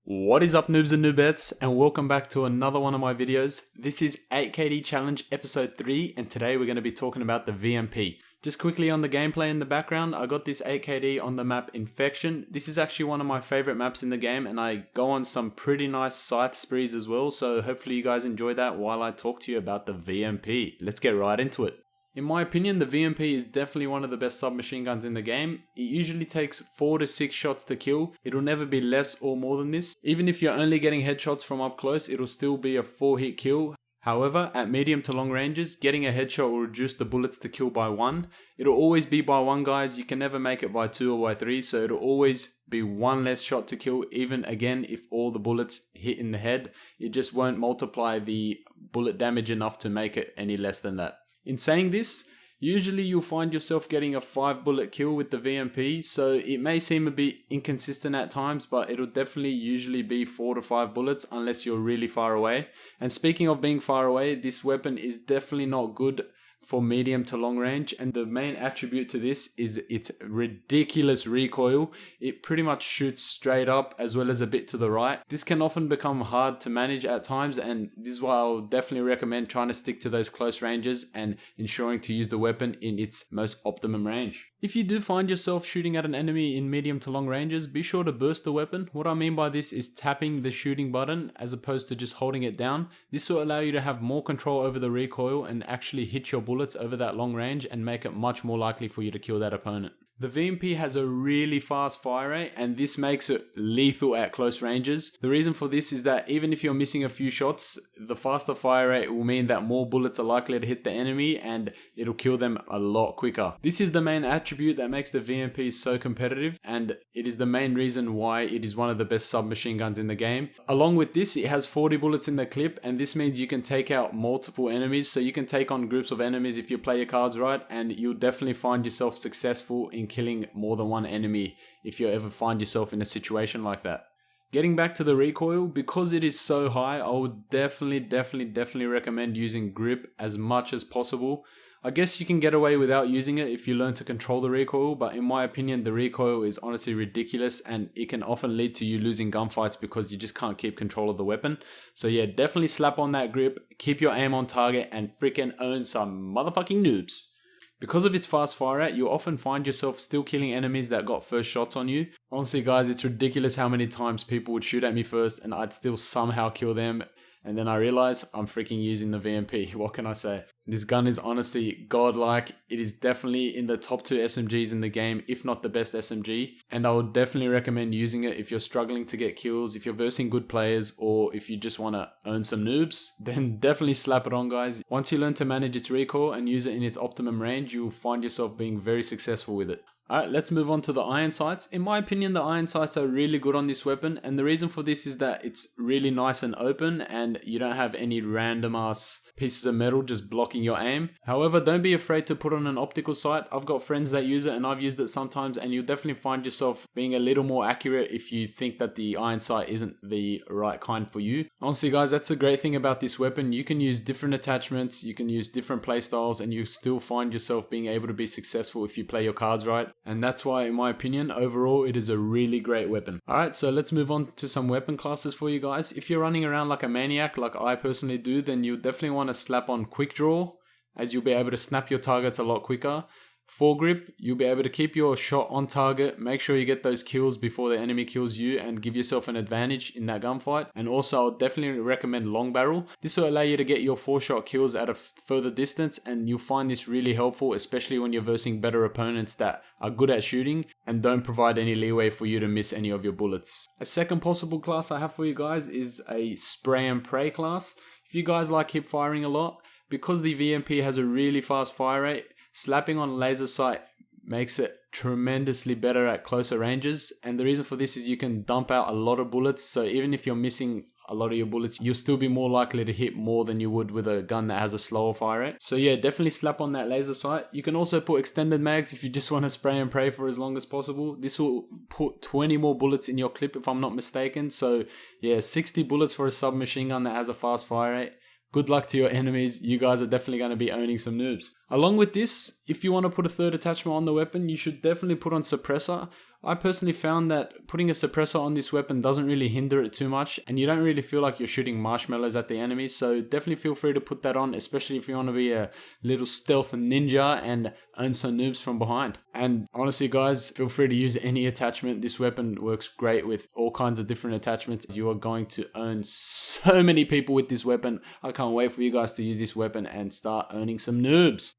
What is up, noobs and noobettes, and welcome back to another one of my videos. This is 8KD Challenge episode 3, and today we're going to be talking about the VMP. Just quickly on the gameplay in the background, I got this 8KD on the map Infection. This is actually one of my favorite maps in the game, and I go on some pretty nice scythe sprees as well, so hopefully you guys enjoy that while I talk to you about the VMP. Let's get right into it. In my opinion, the VMP is definitely one of the best submachine guns in the game. It usually takes 4 to 6 shots to kill. It'll never be less or more than this. Even if you're only getting headshots from up close, it'll still be a 4-hit kill. However, at medium to long ranges, getting a headshot will reduce the bullets to kill by 1. It'll always be by 1, guys. You can never make it by 2 or by 3, so it'll always be 1 less shot to kill. Even again, if all the bullets hit in the head, it just won't multiply the bullet damage enough to make it any less than that. In saying this, usually you'll find yourself getting a 5 bullet kill with the VMP, so it may seem a bit inconsistent at times, but it'll definitely usually be 4 to 5 bullets unless you're really far away. And speaking of being far away, this weapon is definitely not good for medium to long range, and the main attribute to this is its ridiculous recoil. It pretty much shoots straight up as well as a bit to the right. This can often become hard to manage at times, and this is why I'll definitely recommend trying to stick to those close ranges and ensuring to use the weapon in its most optimum range. If you do find yourself shooting at an enemy in medium to long ranges, be sure to burst the weapon. What I mean by this is tapping the shooting button as opposed to just holding it down. This will allow you to have more control over the recoil and actually hit your bullets over that long range and make it much more likely for you to kill that opponent. The VMP has a really fast fire rate, and this makes it lethal at close ranges. The reason for this is that even if you're missing a few shots, the faster fire rate will mean that more bullets are likely to hit the enemy and it'll kill them a lot quicker. This is the main attribute that makes the VMP so competitive, and it is the main reason why it is one of the best submachine guns in the game. Along with this, it has 40 bullets in the clip, and this means you can take out multiple enemies, so you can take on groups of enemies if you play your cards right, and you'll definitely find yourself successful in killing more than one enemy if you ever find yourself in a situation like that. Getting back to the recoil, because it is so high, I would definitely recommend using grip as much as possible. I guess you can get away without using it if you learn to control the recoil, but in my opinion, the recoil is honestly ridiculous, and it can often lead to you losing gunfights because you just can't keep control of the weapon. So yeah, definitely slap on that grip, keep your aim on target, and freaking own some motherfucking noobs. Because of its fast fire rate, you'll often find yourself still killing enemies that got first shots on you. Honestly guys, it's ridiculous how many times people would shoot at me first and I'd still somehow kill them. And then I realize I'm freaking using the VMP. What can I say? This gun is honestly godlike. It is definitely in the top 2 SMGs in the game, if not the best SMG. And I would definitely recommend using it if you're struggling to get kills, if you're versing good players, or if you just want to earn some noobs, then definitely slap it on, guys. Once you learn to manage its recoil and use it in its optimum range, you'll find yourself being very successful with it. Alright, let's move on to the iron sights. In my opinion, the iron sights are really good on this weapon, and the reason for this is that it's really nice and open and you don't have any random ass pieces of metal just blocking your aim. However, don't be afraid to put on an optical sight. I've got friends that use it and I've used it sometimes, and you'll definitely find yourself being a little more accurate if you think that the iron sight isn't the right kind for you. Honestly guys, that's the great thing about this weapon. You can use different attachments, you can use different playstyles, and you still find yourself being able to be successful if you play your cards right. And that's why, in my opinion, overall, it is a really great weapon. Alright, so let's move on to some weapon classes for you guys. If you're running around like a maniac, like I personally do, then you'll definitely want to slap on quick draw, as you'll be able to snap your targets a lot quicker. Foregrip, you'll be able to keep your shot on target, make sure you get those kills before the enemy kills you and give yourself an advantage in that gunfight. And also, I'll definitely recommend long barrel. This will allow you to get your 4-shot kills at a further distance, and you'll find this really helpful, especially when you're versing better opponents that are good at shooting and don't provide any leeway for you to miss any of your bullets. A second possible class I have for you guys is a spray and pray class. If you guys like hip firing a lot, because the VMP has a really fast fire rate, slapping on laser sight makes it tremendously better at closer ranges. And the reason for this is you can dump out a lot of bullets, so even if you're missing a lot of your bullets, you'll still be more likely to hit more than you would with a gun that has a slower fire rate. So yeah, definitely slap on that laser sight. You can also put extended mags if you just want to spray and pray for as long as possible. This will put 20 more bullets in your clip if I'm not mistaken. So yeah, 60 bullets for a submachine gun that has a fast fire rate. Good luck to your enemies. You guys are definitely going to be owning some noobs. Along with this, if you want to put a third attachment on the weapon, you should definitely put on suppressor. I personally found that putting a suppressor on this weapon doesn't really hinder it too much, and you don't really feel like you're shooting marshmallows at the enemies, so definitely feel free to put that on, especially if you want to be a little stealth ninja and earn some noobs from behind. And honestly guys, feel free to use any attachment. This weapon works great with all kinds of different attachments. You are going to earn so many people with this weapon. I can't wait for you guys to use this weapon and start earning some noobs.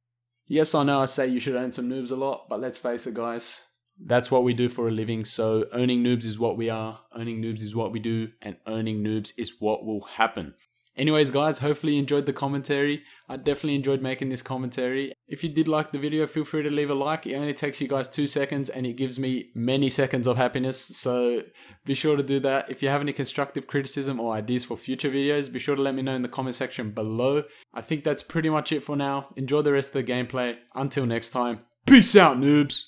Yes, I know I say you should earn some noobs a lot, but let's face it guys, that's what we do for a living. So earning noobs is what we are, earning noobs is what we do, and earning noobs is what will happen. Anyways guys, hopefully you enjoyed the commentary. I definitely enjoyed making this commentary. If you did like the video, feel free to leave a like. It only takes you guys 2 seconds and it gives me many seconds of happiness. So be sure to do that. If you have any constructive criticism or ideas for future videos, be sure to let me know in the comment section below. I think that's pretty much it for now. Enjoy the rest of the gameplay. Until next time, peace out noobs!